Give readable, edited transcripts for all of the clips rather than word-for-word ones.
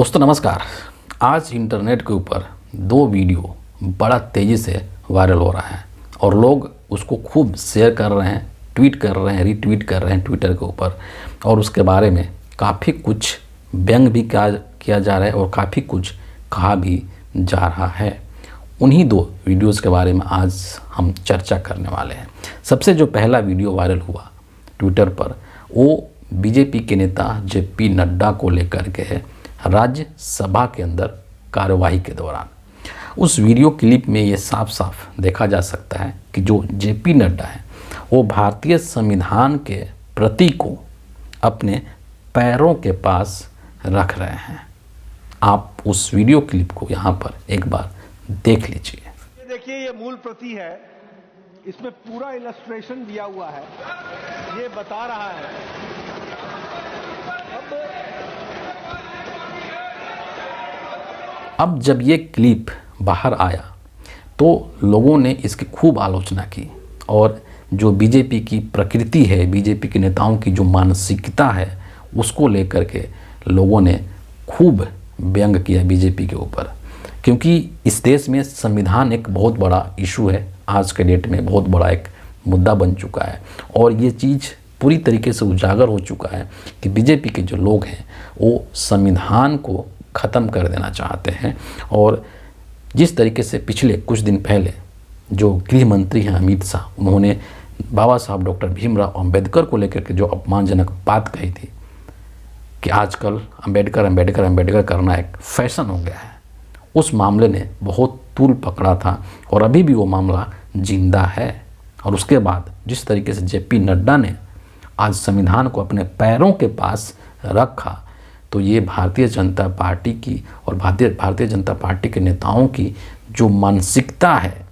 दोस्तों नमस्कार। आज इंटरनेट के ऊपर दो वीडियो बड़ा तेज़ी से वायरल हो रहा है और लोग उसको खूब शेयर कर रहे हैं, ट्वीट कर रहे हैं, रीट्वीट कर रहे हैं ट्विटर के ऊपर, और उसके बारे में काफ़ी कुछ व्यंग भी किया जा रहा है और काफ़ी कुछ कहा भी जा रहा है। उन्हीं दो वीडियोज़ के बारे में आज हम चर्चा करने वाले हैं। सबसे जो पहला वीडियो वायरल हुआ ट्विटर पर, वो बीजेपी के नेता जेपी नड्डा को लेकर के है, राज्यसभा के अंदर कार्यवाही के दौरान। उस वीडियो क्लिप में ये साफ साफ देखा जा सकता है कि जो जेपी नड्डा है वो भारतीय संविधान के प्रति को अपने पैरों के पास रख रहे हैं। आप उस वीडियो क्लिप को यहाँ पर एक बार देख लीजिए। ये देखिए, ये मूल प्रति है, इसमें पूरा इलस्ट्रेशन दिया हुआ है, ये बता रहा है। अब जब ये क्लिप बाहर आया तो लोगों ने इसकी खूब आलोचना की और जो बीजेपी की प्रकृति है, बीजेपी के नेताओं की जो मानसिकता है, उसको लेकर के लोगों ने खूब व्यंग किया बीजेपी के ऊपर। क्योंकि इस देश में संविधान एक बहुत बड़ा इशू है, आज के डेट में बहुत बड़ा एक मुद्दा बन चुका है और ये चीज़ पूरी तरीके से उजागर हो चुका है कि बीजेपी के जो लोग हैं वो संविधान को ख़त्म कर देना चाहते हैं। और जिस तरीके से पिछले कुछ दिन पहले जो गृह मंत्री हैं अमित शाह, उन्होंने बाबा साहब डॉक्टर भीमराव अंबेडकर को लेकर के जो अपमानजनक बात कही थी कि आजकल अंबेडकर करना एक फैशन हो गया है, उस मामले ने बहुत तूल पकड़ा था और अभी भी वो मामला जिंदा है। और उसके बाद जिस तरीके से जेपी नड्डा ने आज संविधान को अपने पैरों के पास रखा, तो ये भारतीय जनता पार्टी की और भारतीय जनता पार्टी के नेताओं की जो मानसिकता है,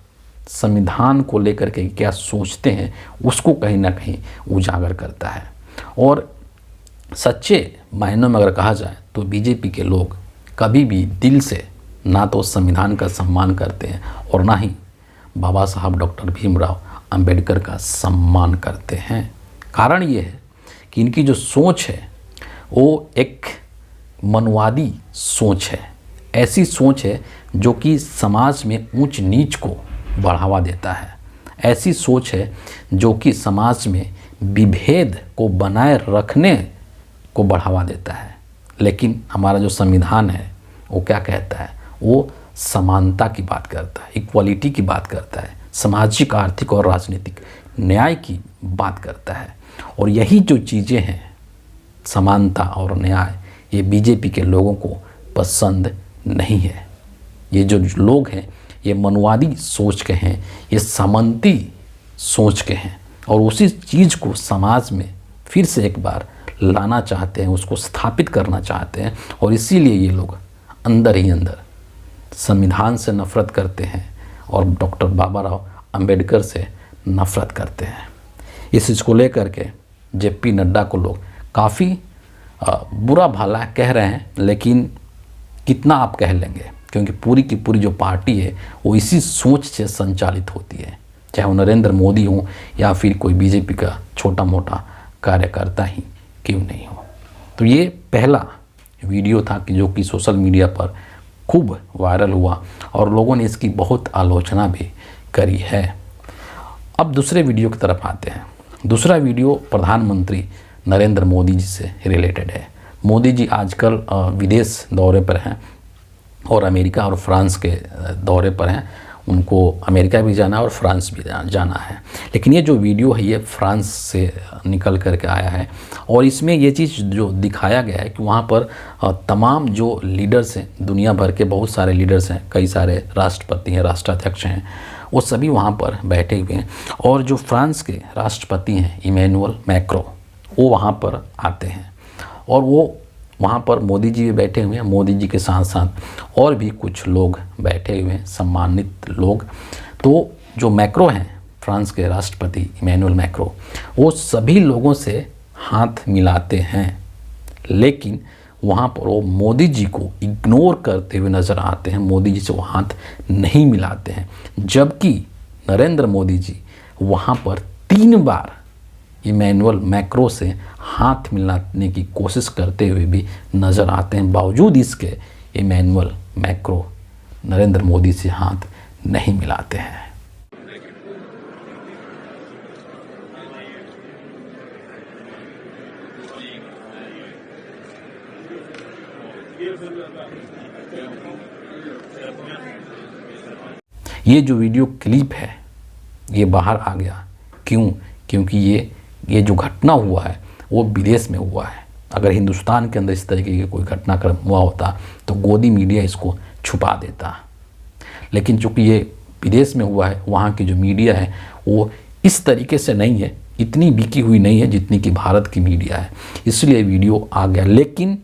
संविधान को लेकर के क्या सोचते हैं, उसको कहीं ना कहीं उजागर करता है। और सच्चे मायनों में अगर कहा जाए तो बीजेपी के लोग कभी भी दिल से ना तो संविधान का सम्मान करते हैं और ना ही बाबा साहब डॉक्टर भीमराव अंबेडकर का सम्मान करते हैं। कारण ये है कि इनकी जो सोच है वो एक मनवादी सोच है, ऐसी सोच है जो कि समाज में ऊंच नीच को बढ़ावा देता है, ऐसी सोच है जो कि समाज में विभेद को बनाए रखने को बढ़ावा देता है। लेकिन हमारा जो संविधान है वो क्या कहता है? वो समानता की बात करता है, इक्वालिटी की बात करता है, सामाजिक, आर्थिक और राजनीतिक न्याय की बात करता है। और यही जो चीज़ें हैं, समानता और न्याय, ये बीजेपी के लोगों को पसंद नहीं है। ये जो लोग हैं ये मनवादी सोच के हैं, ये सामंती सोच के हैं और उसी चीज़ को समाज में फिर से एक बार लाना चाहते हैं, उसको स्थापित करना चाहते हैं। और इसीलिए ये लोग अंदर ही अंदर संविधान से नफ़रत करते हैं और डॉक्टर बाबा राव अंबेडकर से नफ़रत करते हैं। इस चीज़ को लेकर के जेपी नड्डा को लोग काफ़ी बुरा भला कह रहे हैं, लेकिन कितना आप कह लेंगे, क्योंकि पूरी की पूरी जो पार्टी है वो इसी सोच से संचालित होती है, चाहे वो नरेंद्र मोदी हो या फिर कोई बीजेपी का छोटा मोटा कार्यकर्ता ही क्यों नहीं हो। तो ये पहला वीडियो था कि जो कि सोशल मीडिया पर खूब वायरल हुआ और लोगों ने इसकी बहुत आलोचना भी करी है। अब दूसरे वीडियो की तरफ आते हैं। दूसरा वीडियो प्रधानमंत्री नरेंद्र मोदी जी से रिलेटेड है। मोदी जी आजकल विदेश दौरे पर हैं और अमेरिका और फ्रांस के दौरे पर हैं। उनको अमेरिका भी जाना है और फ्रांस भी जाना है। लेकिन ये जो वीडियो है ये फ्रांस से निकल करके आया है और इसमें ये चीज़ जो दिखाया गया है कि वहाँ पर तमाम जो लीडर्स हैं, दुनिया भर के बहुत सारे लीडर्स हैं, कई सारे राष्ट्रपति हैं, राष्ट्राध्यक्ष हैं, वो सभी वहाँ पर बैठे हुए हैं। और जो फ्रांस के राष्ट्रपति हैं इमैनुअल मैक्रों, वो वहाँ पर आते हैं और वो वहाँ पर मोदी जी भी बैठे हुए हैं। मोदी जी के साथ साथ और भी कुछ लोग बैठे हुए हैं, सम्मानित लोग। तो जो मैक्रों हैं, फ्रांस के राष्ट्रपति इमैनुअल मैक्रों, वो सभी लोगों से हाथ मिलाते हैं, लेकिन वहाँ पर वो मोदी जी को इग्नोर करते हुए नज़र आते हैं। मोदी जी से वो हाथ नहीं मिलाते हैं, जबकि नरेंद्र मोदी जी वहाँ पर 3 बार इमैनुअल मैक्रो से हाथ मिलाने की कोशिश करते हुए भी नज़र आते हैं। बावजूद इसके इमैनुअल मैक्रो नरेंद्र मोदी से हाथ नहीं मिलाते हैं। ये जो वीडियो क्लिप है ये बाहर आ गया क्यों? क्योंकि ये जो घटना हुआ है वो विदेश में हुआ है। अगर हिंदुस्तान के अंदर इस तरीके की कोई घटनाक्रम हुआ होता तो गोदी मीडिया इसको छुपा देता, लेकिन चूंकि ये विदेश में हुआ है, वहाँ की जो मीडिया है वो इस तरीके से नहीं है, इतनी बिकी हुई नहीं है जितनी कि भारत की मीडिया है, इसलिए वीडियो आ गया। लेकिन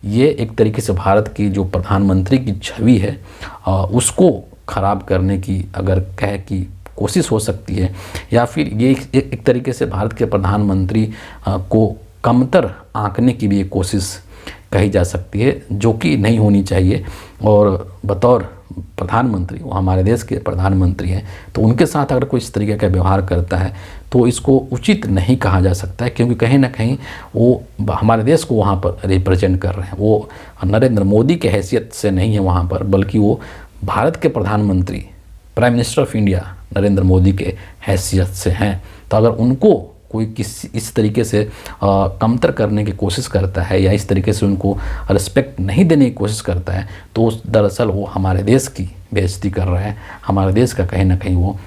ये एक तरीके से भारत की जो प्रधानमंत्री की छवि है उसको ख़राब करने की अगर कहे कि कोशिश हो सकती है, या फिर ये एक तरीके से भारत के प्रधानमंत्री को कमतर आंकने की भी एक कोशिश कही जा सकती है, जो कि नहीं होनी चाहिए। और बतौर प्रधानमंत्री, वो हमारे देश के प्रधानमंत्री हैं, तो उनके साथ अगर कोई इस तरीके का व्यवहार करता है तो इसको उचित नहीं कहा जा सकता है, क्योंकि कहीं ना कहीं वो हमारे देश को वहाँ पर रिप्रेजेंट कर रहे हैं। वो नरेंद्र मोदी के हैसियत से नहीं है वहाँ पर, बल्कि वो भारत के प्रधानमंत्री, prime minister of India Narendra Modi के हैसियत से हैं। तो अगर उनको कोई इस तरीके से कमतर करने की कोशिश करता है या इस तरीके से उनको रिस्पेक्ट नहीं देने की कोशिश करता है, तो दरअसल वो हमारे देश की बेइज्जती कर रहा है, हमारे देश का कहीं ना कहीं वो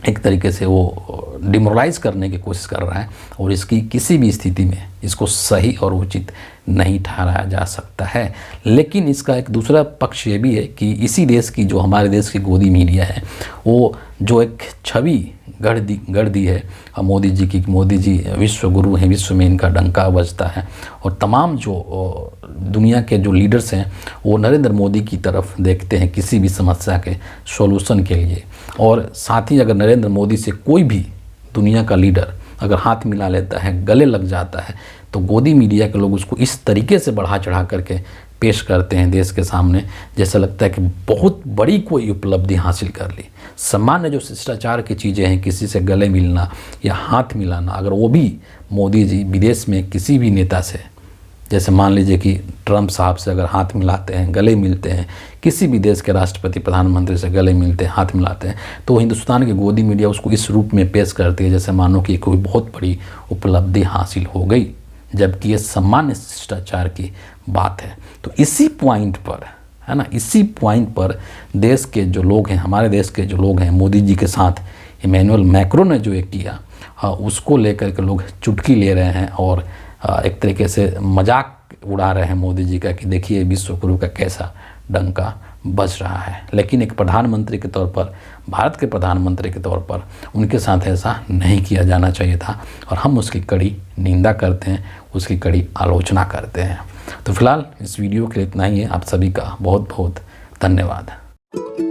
एक तरीके से वो डिमोरलाइज करने की कोशिश कर रहा है। और इसकी किसी भी स्थिति में इसको सही और उचित नहीं ठहराया जा सकता है। लेकिन इसका एक दूसरा पक्ष ये भी है कि इसी देश की, जो हमारे देश की गोदी मीडिया है, वो जो एक छवि गढ़ दी है मोदी जी की, मोदी जी विश्व गुरु हैं, विश्व में इनका डंका बजता है, और तमाम जो दुनिया के जो लीडर्स हैं वो नरेंद्र मोदी की तरफ देखते हैं किसी भी समस्या के सॉल्यूशन के लिए। और साथ ही अगर नरेंद्र मोदी से कोई भी दुनिया का लीडर अगर हाथ मिला लेता है, गले लग जाता है, तो गोदी मीडिया के लोग उसको इस तरीके से बढ़ा चढ़ा करके पेश करते हैं देश के सामने, जैसा लगता है कि बहुत बड़ी कोई उपलब्धि हासिल कर ली। सामान्य जो शिष्टाचार की चीज़ें हैं, किसी से गले मिलना या हाथ मिलाना, अगर वो भी मोदी जी विदेश में किसी भी नेता से, जैसे मान लीजिए कि ट्रंप साहब से अगर हाथ मिलाते हैं, गले मिलते हैं, किसी भी देश के राष्ट्रपति प्रधानमंत्री से गले मिलते हैं, हाथ मिलाते हैं, तो हिंदुस्तान की गोदी मीडिया उसको इस रूप में पेश करती है जैसे मानो कि कोई बहुत बड़ी उपलब्धि हासिल हो गई, जबकि ये सामान्य शिष्टाचार की बात है। तो इसी पॉइंट पर, है ना, इसी पॉइंट पर देश के जो लोग हैं, हमारे देश के जो लोग हैं, मोदी जी के साथ इमैनुअल मैक्रो ने जो एक किया उसको लेकर के लोग चुटकी ले रहे हैं और एक तरीके से मजाक उड़ा रहे हैं मोदी जी का कि देखिए विश्व गुरु का कैसा डंका बज रहा है। लेकिन एक प्रधानमंत्री के तौर पर, भारत के प्रधानमंत्री के तौर पर उनके साथ ऐसा नहीं किया जाना चाहिए था, और हम उसकी कड़ी निंदा करते हैं, उसकी कड़ी आलोचना करते हैं। तो फिलहाल इस वीडियो के लिए इतना ही है। आप सभी का बहुत बहुत धन्यवाद।